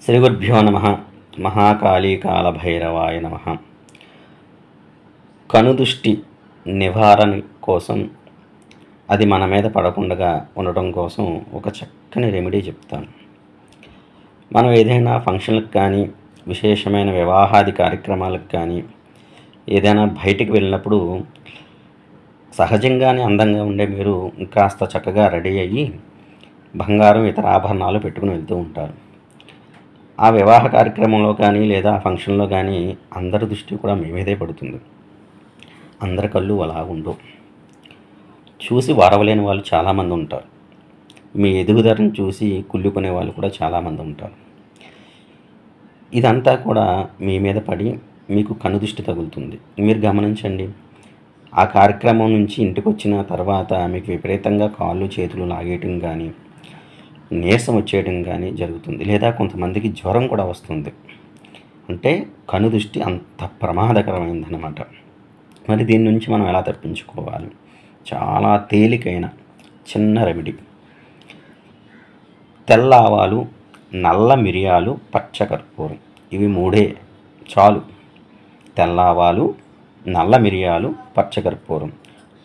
శ్రీగురుభ్యో నమః. మహాకాళీకాలభైరవాయ నమః. కనుదృష్టి నివారణ కోసం, అది మన మీద పడకుండా ఉండటం కోసం ఒక చక్కని రెమెడీ చెప్తాను. మనం ఏదైనా ఫంక్షన్లకు కానీ, విశేషమైన వివాహాది కార్యక్రమాలకు కానీ, ఏదైనా బయటికి వెళ్ళినప్పుడు సహజంగానే అందంగా ఉండే మీరు ఇంకాస్త చక్కగా రెడీ అయ్యి బంగారం ఇతర ఆభరణాలు పెట్టుకుని వెళ్తూ ఉంటారు. ఆ వివాహ కార్యక్రమంలో కానీ లేదా ఆ ఫంక్షన్లో కానీ అందరి దృష్టి కూడా మీ మీదే పడుతుంది. అందరి కళ్ళు అలా ఉండవు. చూసి వారవలేని వాళ్ళు చాలామంది ఉంటారు. మీ ఎదుగుదలను చూసి కుళ్ళుకునే వాళ్ళు కూడా చాలామంది ఉంటారు. ఇదంతా కూడా మీ మీద పడి మీకు కనుదృష్టి తగులుతుంది. మీరు గమనించండి. ఆ కార్యక్రమం నుంచి ఇంటికి వచ్చిన తర్వాత మీకు విపరీతంగా కాళ్ళు చేతులు లాగేయటం కానీ, నీరసం వచ్చేయడం కానీ జరుగుతుంది. లేదా కొంతమందికి జ్వరం కూడా వస్తుంది. అంటే కనుదృష్టి అంత ప్రమాదకరమైందన్నమాట. మరి దీని నుంచి మనం ఎలా తప్పించుకోవాలి? చాలా తేలికైన చిన్న రెమెడీ. తెల్ల ఆవాలు, నల్ల మిరియాలు, పచ్చకర్పూరం, ఇవి మూడే చాలు. తెల్ల ఆవాలు, నల్ల మిరియాలు, పచ్చకర్పూరం,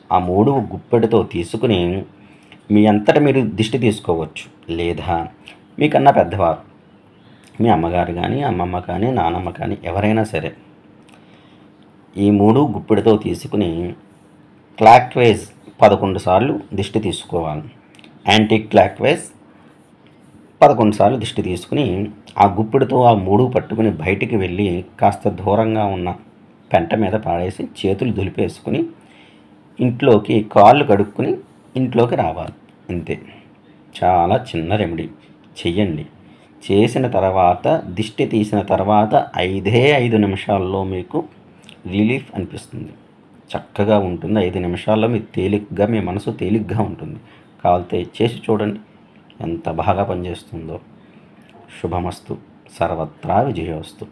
ఆ మూడు గుప్పెడితో తీసుకుని మీ అంతటా మీరు దిష్టి తీసుకోవచ్చు. లేదా మీకన్నా పెద్దవారు, మీ అమ్మగారు కానీ, అమ్మమ్మ కానీ, నానమ్మ కానీ, ఎవరైనా సరే ఈ మూడు గుప్పెడితో తీసుకుని క్లాక్ వైజ్ 11 సార్లు దిష్టి తీసుకోవాలి. యాంటీ క్లాక్ వైజ్ 11 సార్లు దిష్టి తీసుకుని ఆ గుప్పెడితో ఆ మూడు పట్టుకుని బయటికి వెళ్ళి కాస్త దూరంగా ఉన్న పెంట మీద పాడేసి చేతులు దులిపేసుకుని ఇంట్లోకి కాళ్ళు కడుక్కుని ఇంట్లోకి రావాలి. అంతే. చాలా చిన్న రెమెడీ. చెయ్యండి. చేసిన తర్వాత దిష్టి తీసిన తర్వాత 5 నిమిషాల్లో మీకు రిలీఫ్ అనిపిస్తుంది. చక్కగా ఉంటుంది. 5 నిమిషాల్లో మీ తేలిగ్గా, మీ మనసు తేలిగ్గా ఉంటుంది. కావాలితే చేసి చూడండి ఎంత బాగా పనిచేస్తుందో. శుభమస్తు. సర్వత్రా విజయోస్తు.